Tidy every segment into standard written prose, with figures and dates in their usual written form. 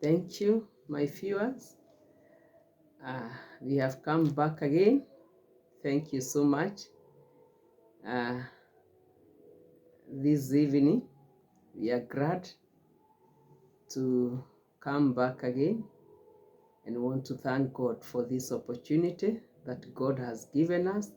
Thank you, my viewers. We have come back again. Thank you so much. Uh, this evening, we are glad to come back again and want to thank God for this opportunity that God has given us,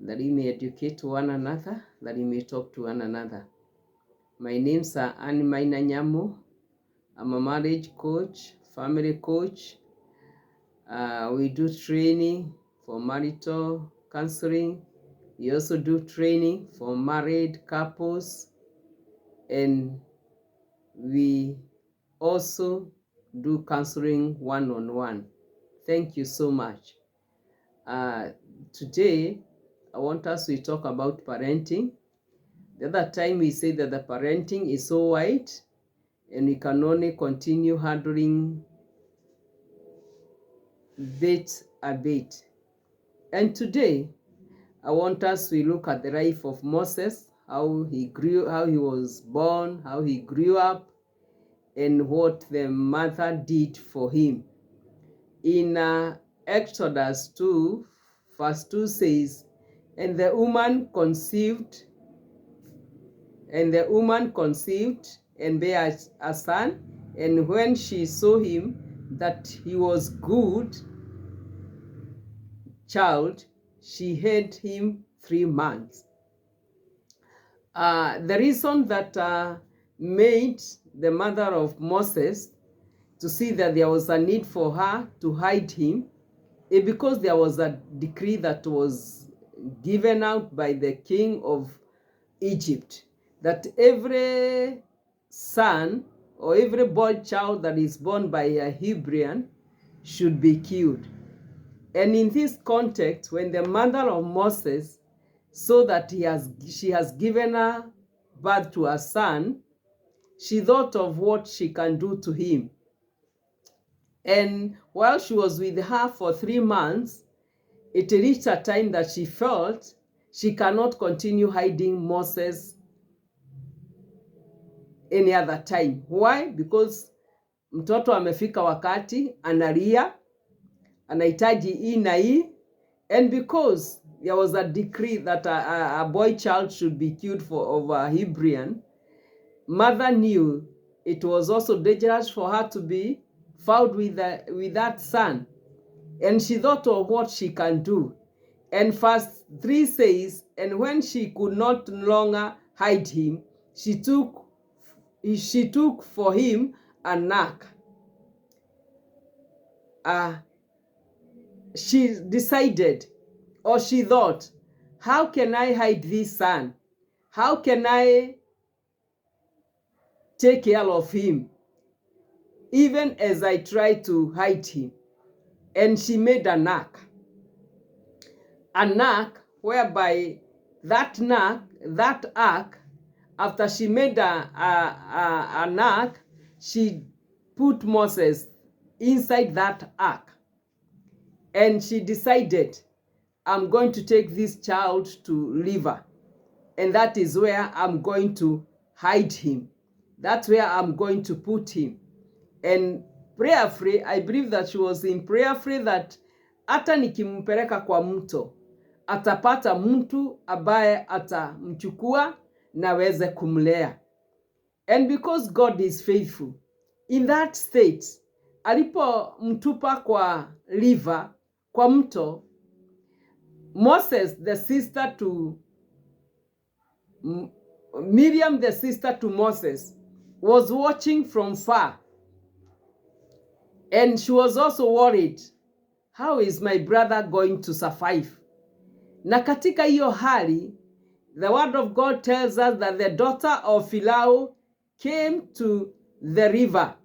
that He may educate one another, that He may talk to one another. My name's Annie Maina Nyamu. I'm a marriage coach, family coach. We do training for marital counseling. We also do training for married couples, and we also do counseling one-on-one. Thank you so much. Today, I want us to talk about parenting. The other time we said that the parenting is so wide, and we can only continue handling bit a bit. And today, I want us to look at the life of Moses, how he grew, how he was born, how he grew up, and what the mother did for him. In Exodus 2, verse 2 says, and the woman conceived and bare a son, and when she saw him that he was good child, she hid him 3 months. The reason that made the mother of Moses to see that there was a need for her to hide him is because there was a decree that was given out by the king of Egypt that every son or every boy child that is born by a Hebrew should be killed. And in this context, when the mother of Moses saw that she has given her birth to a son, she thought of what she can do to him. And while she was with her for 3 months, it reached a time that she felt she cannot continue hiding Moses any other time. Why? Because mtoto amefika wakati analia, anahitaji hii na hii, and because there was a decree that a boy child should be killed of a Hebrew, mother knew it was also dangerous for her to be found with that son. And she thought of what she can do. And verse 3 says, and when she could not longer hide him, she took for him a knack. She decided, or she thought, how can I hide this son? How can I take care of him, even as I try to hide him? And she made a knack whereby that ark, after she made a knack, she put Moses inside that ark. And she decided, I'm going to take this child to river, and that is where I'm going to hide him. That's where I'm going to put him. And prayerfully, I believe that she was in prayerfully that hata nikimpeleka kwa mto, atapata mtu ambaye atamchukua na weze kumlea. And because God is faithful, in that state, alipomtupa kwa river, kwa mto, Moses, the sister to Miriam, the sister to Moses, was watching from far. And she was also worried, how is my brother going to survive? Na katika hiyo hali, the word of God tells us that the daughter of Pharaoh came to the river.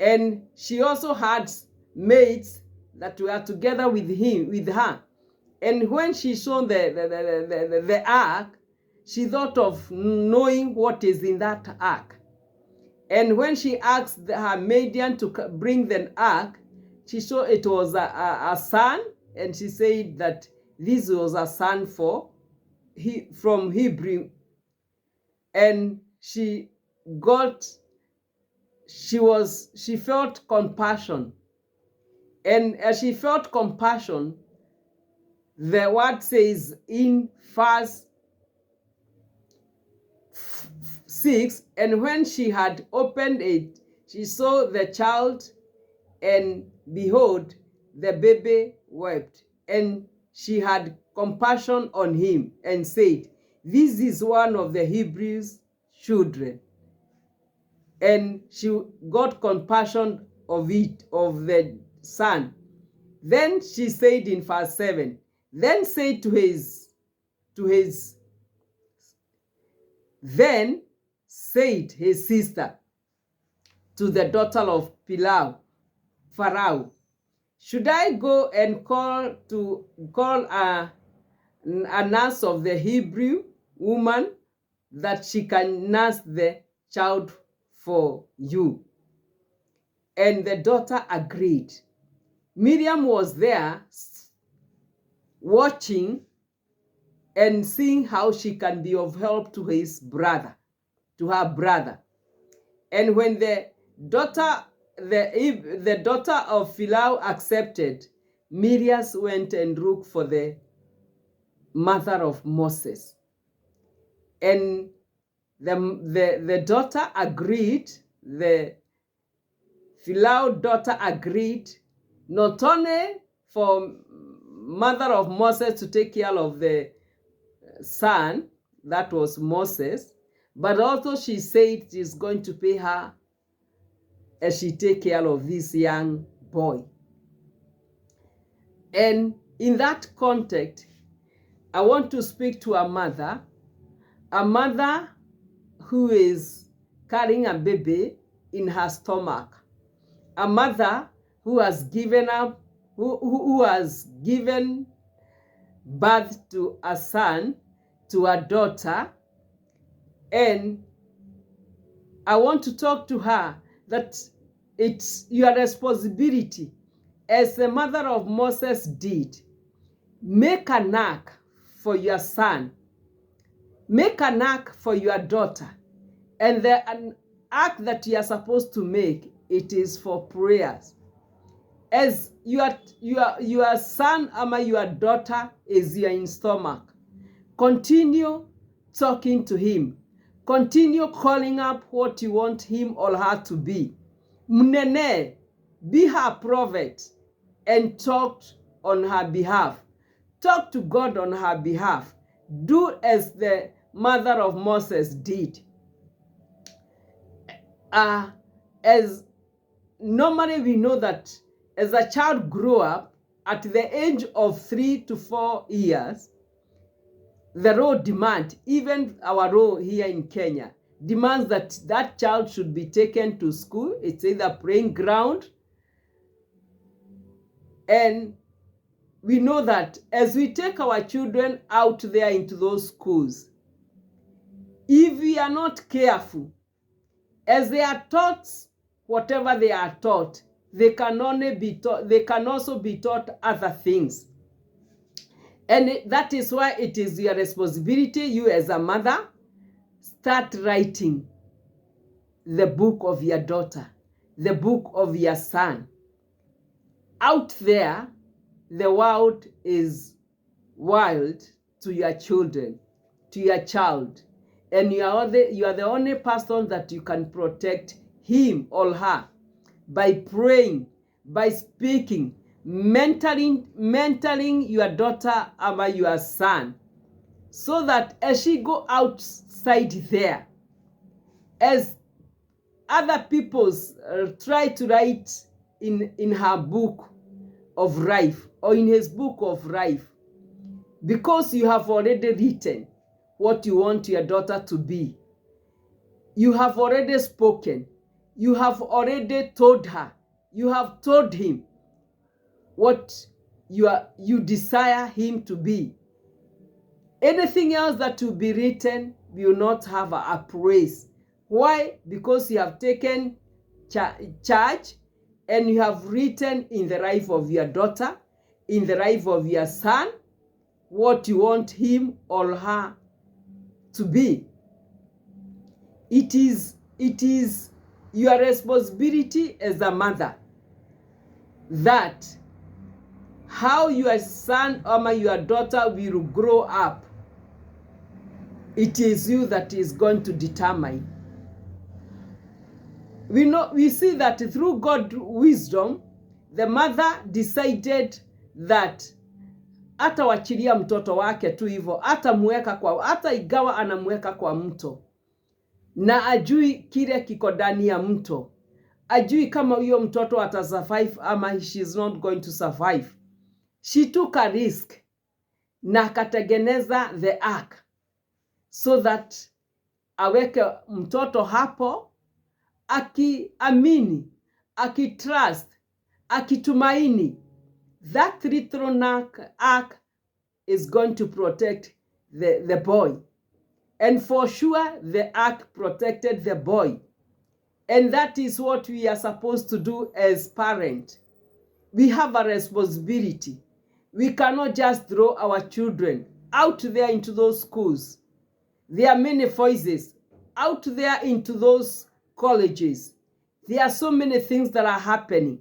And she also had maids that were together with her. And when she saw the ark, she thought of knowing what is in that ark. And when she asked her maiden to bring the ark, she saw it was a son, and she said that this was a son from Hebrew. And she she felt compassion. And as she felt compassion, the word says in verse 6, and when she had opened it, she saw the child, and behold, the baby wept. And she had compassion on him and said, this is one of the Hebrews' children. And she got compassion of it, of the son. Then she said in verse 7, then said then said his sister to the daughter of Pharaoh, should I go and call a nurse of the Hebrew woman that she can nurse the child for you? And the daughter agreed. Miriam was there watching and seeing how she can be of help to her brother. And when the daughter of Pharaoh accepted, Miriam went and looked for the mother of Moses. And the daughter agreed, the Pharaoh daughter agreed, not only for mother of Moses to take care of the son, that was Moses, but also she said she's going to pay her as she take care of this young boy. And in that context, I want to speak to a mother who is carrying a baby in her stomach, a mother who has given birth to a son, to a daughter. And I want to talk to her that it's your responsibility, as the mother of Moses did. Make an ark for your son. Make an ark for your daughter. And an ark that you are supposed to make, it is for prayers. As your son or your daughter is in stomach, continue talking to him. Continue calling up what you want him or her to be. Mnene, be her prophet and talk on her behalf. Talk to God on her behalf. Do as the mother of Moses did. As normally we know that as a child grew up, at the age of 3 to 4 years, the law demand, even our law here in Kenya, demands that that child should be taken to school. It's either playing ground. And we know that as we take our children out there into those schools, if we are not careful, as they are taught whatever they are taught, they can also be taught other things. And that is why it is your responsibility, you as a mother, start writing the book of your daughter, the book of your son. Out there, the world is wild to your children, to your child. And you are the only person that you can protect him or her by praying, by speaking, mentoring your daughter or your son, so that as she go outside there, as other people's try to write in her book of life or in his book of life, because you have already written what you want your daughter to be. You have already spoken. You have already told her. You have told him what you desire him to be. Anything else that will be written will not have a praise. Why? Because you have taken charge and you have written in the life of your daughter, in the life of your son, what you want him or her to be. It is your responsibility as a mother, that how your son or your daughter will grow up, it is you that is going to determine. We see that through God's wisdom, the mother decided that atawachilia mtoto wake tu hivyo, hata igawa anamweka kwa mto na ajui kile kiko ndani ya mto, ajui kama huyo mtoto atasurvive ama she is not going to survive. She took a risk na akatengeneza the ark so that aweke mtoto hapo, akiamini, akitrust, akitumaini that little ark is going to protect the boy. And for sure, the ark protected the boy. And that is what we are supposed to do as parents. We have a responsibility. We cannot just throw our children out there into those schools. There are many voices out there into those colleges. There are so many things that are happening.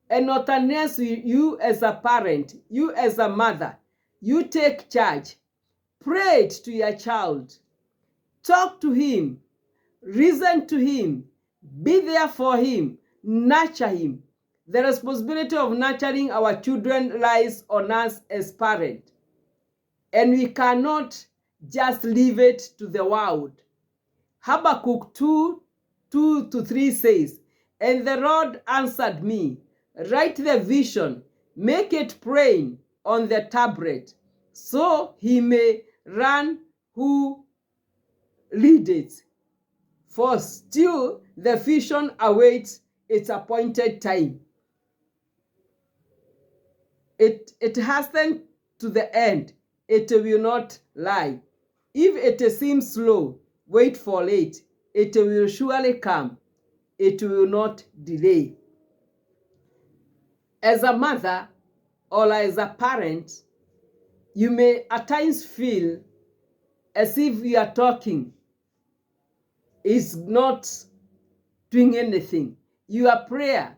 And not unless you as a parent, you as a mother, you take charge, pray to your child, talk to him, listen to him, be there for him, nurture him. The responsibility of nurturing our children lies on us as parents. And we cannot just leave it to the world. Habakkuk 2:2-3 says, "And the Lord answered me, write the vision, make it plain on the tablet, so he may run who read it. For still the vision awaits its appointed time. It hastened to the end, it will not lie. If it seems slow, wait for it. It will surely come, it will not delay." As a mother or as a parent, you may at times feel as if you are talking is not doing anything. Your prayer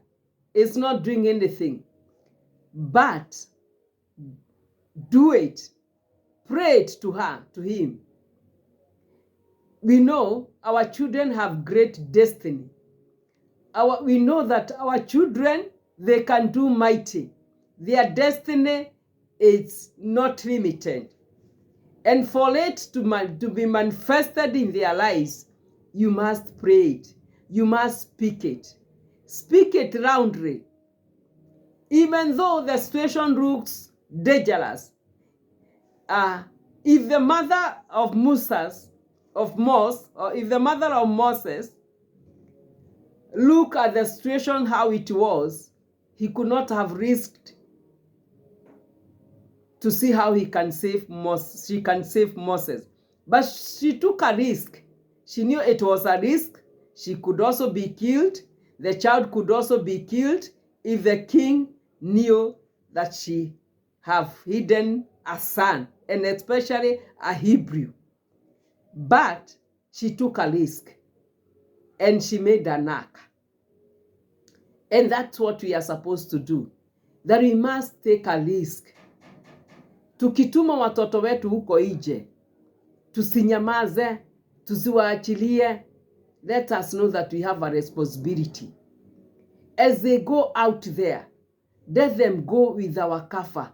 is not doing anything. But do it. Pray it to her, to him. We know our children have great destiny. We know that our children, they can do mighty. Their destiny is not limited. And for it to be manifested in their lives, you must pray it. You must speak it. Speak it roundly. Even though the situation looks dangerous, if the mother of Moses, if the mother of Moses look at the situation how it was, he could not have risked to see how she can save Moses. But she took a risk. She knew it was a risk. She could also be killed. The child could also be killed if the king knew that she have hidden a son, and especially a Hebrew. But she took a risk and she made an ark. And that's what we are supposed to do. That we must take a risk. Tukituma watoto wetu huko nje, tusinyamaze, tusiwaachilie. Let us know that we have a responsibility. As they go out there, let them go with our kaffa,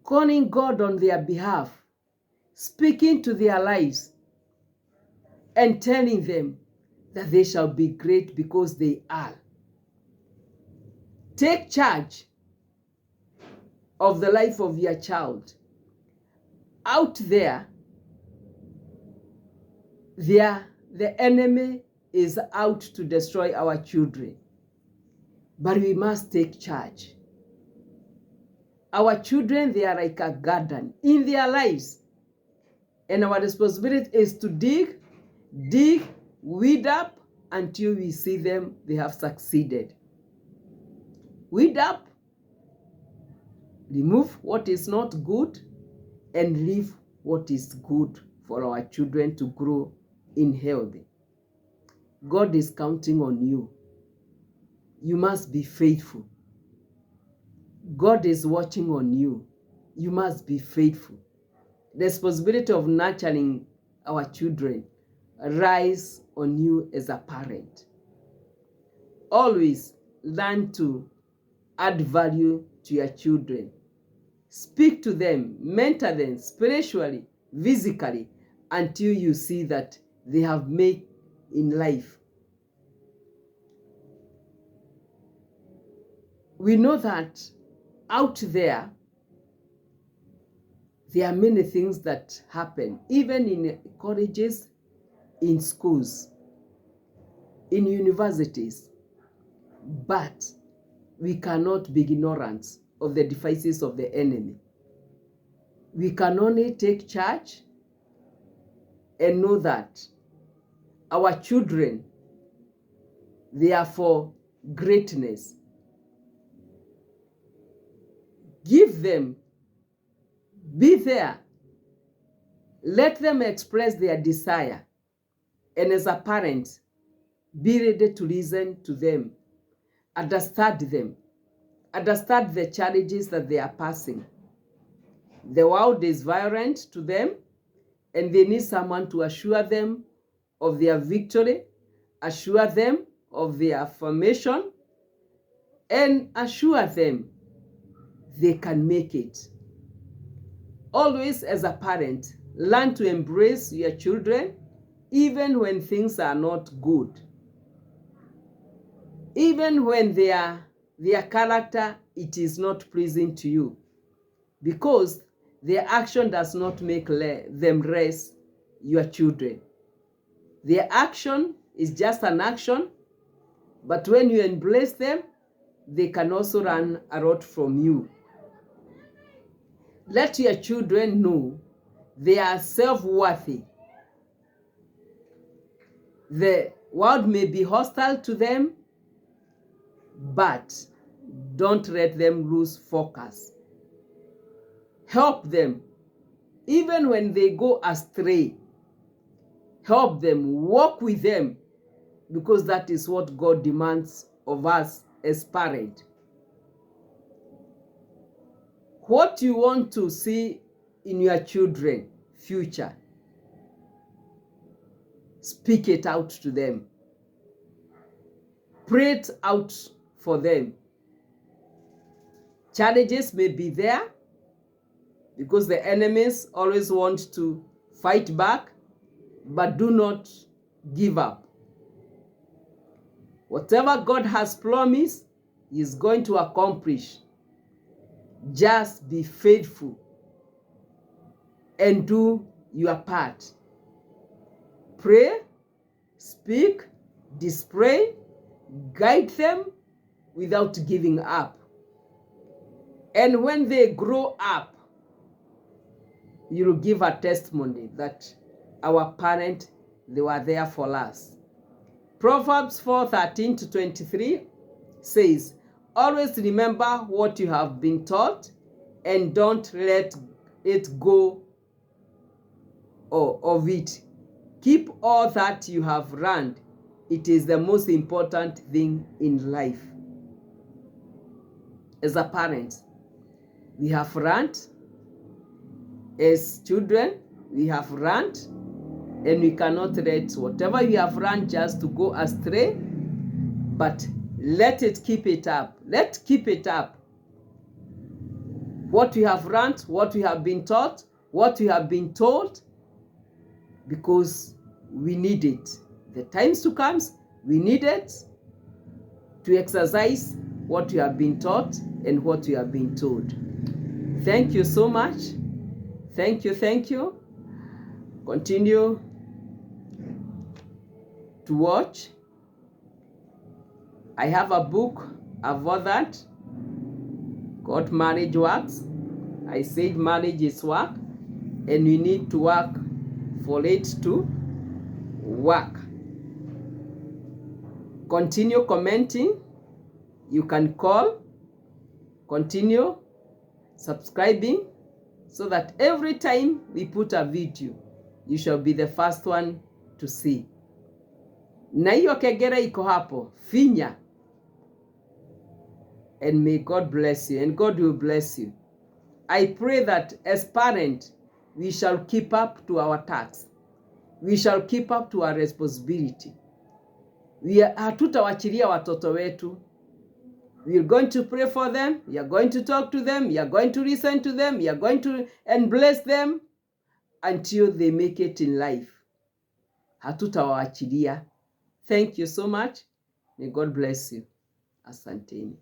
calling God on their behalf, speaking to their lives, and telling them that they shall be great because they are. Take charge of the life of your child. Out there, the enemy is out to destroy our children. But we must take charge. Our children, they are like a garden in their lives. And our responsibility is to dig, weed up until we see them, they have succeeded. Weed up, remove what is not good, and leave what is good for our children to grow in healthy. God is counting on you. You must be faithful. God is watching on you. You must be faithful. The responsibility of nurturing our children lies on you as a parent. Always learn to add value to your children. Speak to them, mentor them spiritually, physically, until you see that they have made in life. We know that out there are many things that happen, even in colleges, in schools, in universities. But we cannot be ignorant of the devices of the enemy. We can only take charge and know that our children, they are for greatness. Give them, be there, let them express their desire, and as a parent, be ready to listen to them, understand them, understand the challenges that they are passing. The world is violent to them, and they need someone to assure them of their victory, assure them of their affirmation, and assure them they can make it. Always, as a parent, learn to embrace your children even when things are not good. Even when their character, it is not pleasing to you, because their action does not make them less your children. Their action is just an action, but when you embrace them, they can also learn a lot from you. Let your children know they are self-worthy. The world may be hostile to them, but don't let them lose focus. Help them, even when they go astray. Help them, walk with them, because that is what God demands of us as parents. What you want to see in your children' future, speak it out to them. Pray it out for them. Challenges may be there, because the enemies always want to fight back, but do not give up. Whatever God has promised, He is going to accomplish. Just be faithful and do your part. Pray, speak, display, guide them without giving up. And when they grow up, you will give a testimony that our parents, they were there for us. Proverbs 4:13-23 says, always remember what you have been taught, and don't let it go of it. Keep all that you have learned. It is the most important thing in life. As a parent, we have learned. As children, we have learned, and we cannot let whatever we have learned just to go astray, but let it keep it up. Let's keep it up. What we have learned, what we have been taught, what we have been told, because we need it. The times to come, we need it to exercise what we have been taught and what we have been told. Thank you so much. Thank you, thank you. Continue to watch. I have a book about that called Marriage Works. I said marriage is work, and we need to work for it to work. Continue commenting. You can call. Continue subscribing, so that every time we put a video, you shall be the first one to see. Na hiyo kengele iko hapo, finya. And may God bless you, and God will bless you. I pray that as parents, we shall keep up to our tasks. We shall keep up to our responsibility. Hatutawachilia watoto wetu. We are going to pray for them. We are going to talk to them. We are going to listen to them. We are going to and bless them until they make it in life. Hatutawaachilia. Thank you so much. May God bless you. Asanteni.